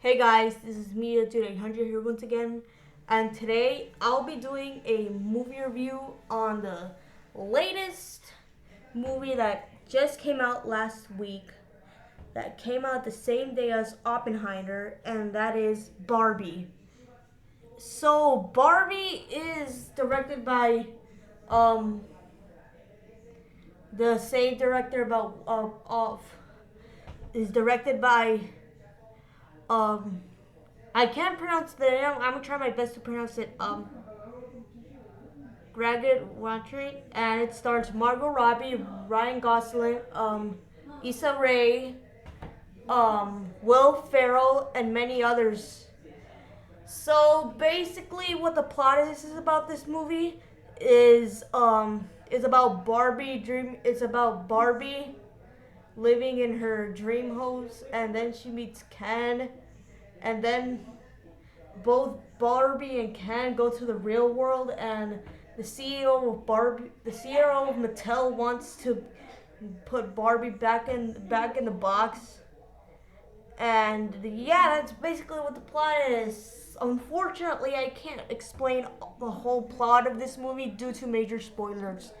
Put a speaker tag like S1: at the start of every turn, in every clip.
S1: Hey guys, this is me, Dude 800 here once again, and today I'll be doing a movie review on the latest movie that just came out last week, that came out the same day as Oppenheimer, and that is Barbie. So Barbie is directed by um the same director about of is directed by um I can't pronounce the name. I'm gonna try my best to pronounce it. Ragged Watchery, and it stars Margot Robbie, Ryan Gosling, Issa Rae, Will Ferrell, and many others. So basically, what the plot is about this movie is about Barbie dream. It's about Barbie living in her dream house, and then she meets Ken, and then both Barbie and Ken go to the real world, and the CEO of Mattel wants to put Barbie back in the box. And yeah, that's basically what the plot is. Unfortunately, I can't explain the whole plot of this movie due to major spoilers,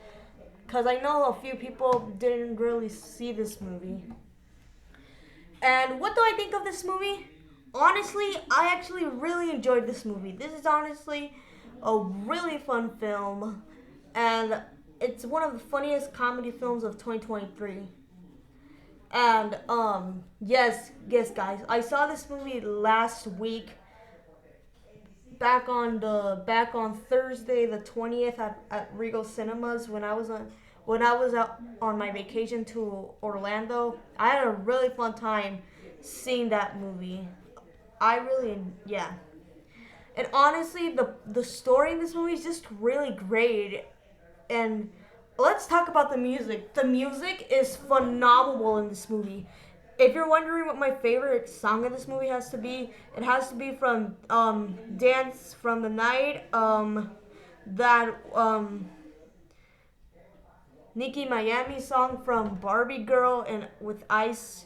S1: because I know a few people didn't really see this movie. And what do I think of this movie? Honestly, I actually really enjoyed this movie. This is honestly a really fun film, and it's one of the funniest comedy films of 2023. And yes, guys, I saw this movie last week, back on Thursday the 20th at Regal Cinemas when I was out on my vacation to Orlando. I had a really fun time seeing that movie. I really yeah. And honestly, the story in this movie is just really great. And let's talk about the music. The music is phenomenal in this movie. If you're wondering what my favorite song in this movie has to be, it has to be from Dance from the Night, that Nicki Miami song from Barbie Girl and with Ice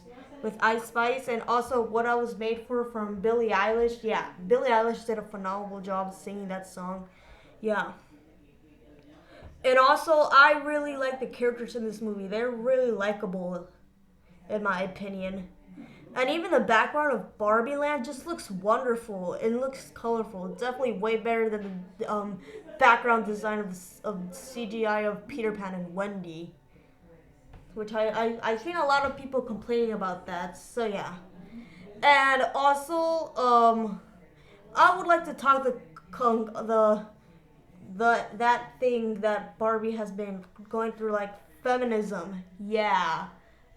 S1: Spice, and also What I Was Made For from Billie Eilish. Yeah, Billie Eilish did a phenomenal job singing that song. Yeah. And also, I really like the characters in this movie. They're really likable, in my opinion. And even the background of Barbie Land just looks wonderful. It looks colorful. It's definitely way better than the background design of CGI of Peter Pan and Wendy, which I've seen a lot of people complaining about that. So yeah. And also, I would like to talk the that thing that Barbie has been going through, like feminism. Yeah,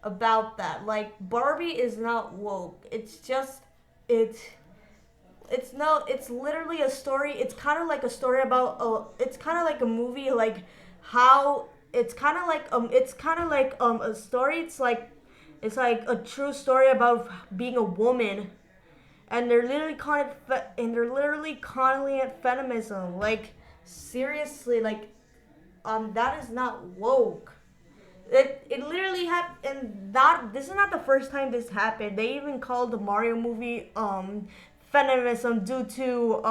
S1: about that. Like Barbie is not woke. It's just it's it's no. It's literally a story. It's kind of like a story about. It's kind of like a movie. Like how it's kind of like a story. It's like a true story about being a woman, and they're literally calling it feminism. Like seriously, like that is not woke. It literally happened, and that this is not the first time this happened. They even called the Mario movie feminism due to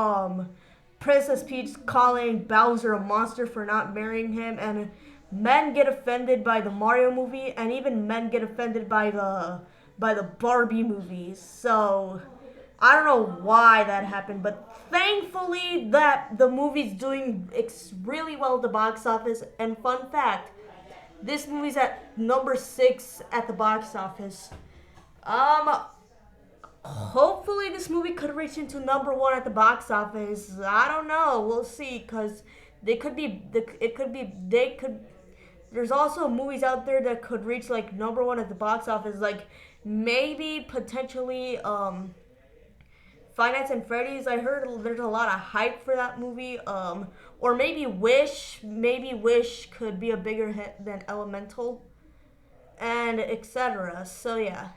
S1: Princess Peach calling Bowser a monster for not marrying him, and men get offended by the Mario movie, and even men get offended by the Barbie movies. So I don't know why that happened, but thankfully that the movie's doing really well at the box office. And fun fact, this movie's at number 6 at the box office. Um, Hopefully this movie could reach into number 1 at the box office. I don't know. We'll see, cause they could be. It could be. They could. There's also movies out there that could reach like number 1 at the box office. Like maybe potentially Finance and Freddy's. I heard there's a lot of hype for that movie. Or maybe Wish. Maybe Wish could be a bigger hit than Elemental, and etc. So yeah.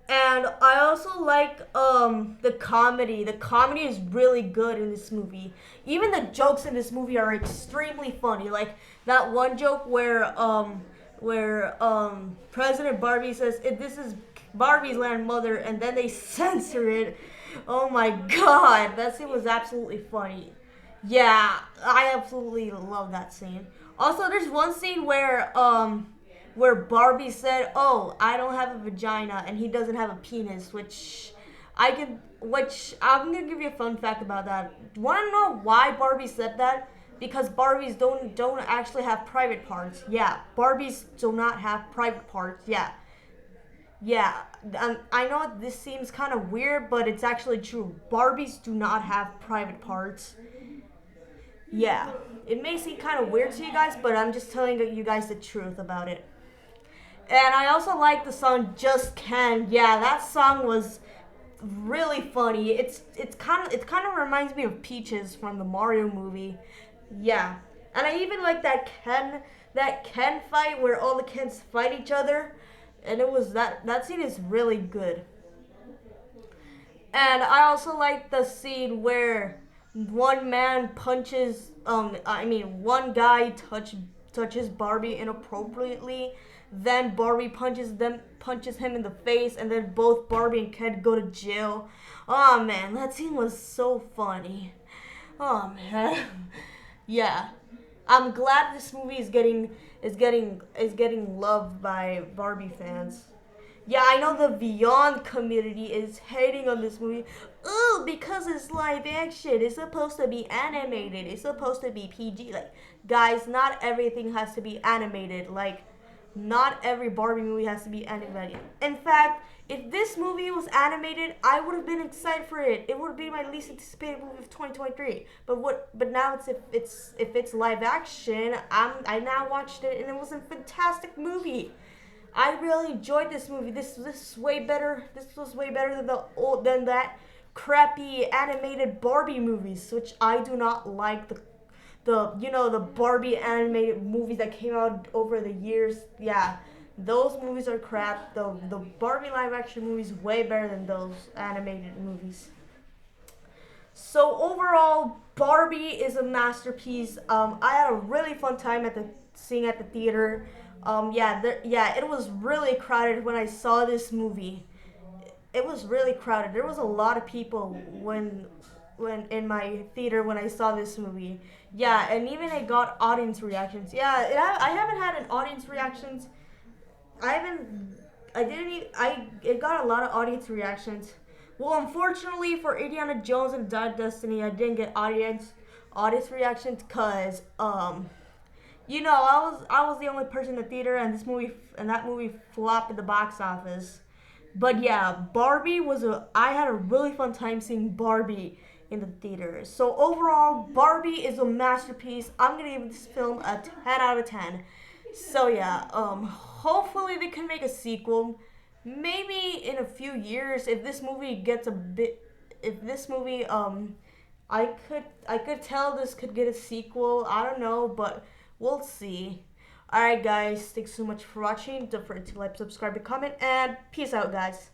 S1: And I also like the comedy. The comedy is really good in this movie. Even the jokes in this movie are extremely funny. Like that one joke where President Barbie says, "If this is Barbie's grandmother, and then they censor it. Oh my god, that scene was absolutely funny. Yeah, I absolutely love that scene. Also, there's one scene where Barbie said, "Oh, I don't have a vagina," and he doesn't have a penis, which I'm gonna give you a fun fact about that. Want to know why Barbie said that? Because Barbies don't actually have private parts. Yeah, Barbies do not have private parts. Yeah, yeah. I know this seems kind of weird, but it's actually true. Barbies do not have private parts. Yeah, it may seem kind of weird to you guys, but I'm just telling you guys the truth about it. And I also like the song "Just Can." Yeah, that song was really funny. It kind of reminds me of Peaches from the Mario movie. Yeah, and I even like that Ken fight where all the Kens fight each other, and it was that scene is really good. And I also like the scene where one man punches one guy touches Barbie inappropriately, then Barbie punches him in the face, and then both Barbie and Ken go to jail. Oh man, that scene was so funny. Oh man. Yeah. I'm glad this movie is getting loved by Barbie fans. Yeah, I know the Beyond community is hating on this movie. Ooh, because it's live action. It's supposed to be animated. It's supposed to be PG. Like, guys, not everything has to be animated. Like, not every Barbie movie has to be animated. In fact, if this movie was animated, I would have been excited for it. It would be my least anticipated movie of 2023. But now if it's live action, I now watched it and it was a fantastic movie. I really enjoyed this movie. This is way better. This was way better than that crappy animated Barbie movies, which I do not like. The Barbie animated movies that came out over the years. Yeah, those movies are crap. The Barbie live action movies way better than those animated movies. So overall, Barbie is a masterpiece. I had a really fun time seeing at the theater. Yeah, it was really crowded when I saw this movie. It was really crowded. There was a lot of people when in my theater when I saw this movie. Yeah, and even it got audience reactions. Yeah, I haven't had an audience reactions. I haven't. I didn't. It got a lot of audience reactions. Well, unfortunately for Indiana Jones and Dark Destiny, I didn't get audience reactions because I was the only person in the theater, and that movie flopped at the box office. But yeah, Barbie was a. I had a really fun time seeing Barbie in the theater. So overall, Barbie is a masterpiece. I'm gonna give this film a 10 out of 10. So yeah, hopefully they can make a sequel. Maybe in a few years, if this movie gets a bit, if this movie, I could tell this could get a sequel. I don't know, but we'll see. Alright guys, thanks so much for watching. Don't forget to like, subscribe, and comment, and peace out guys.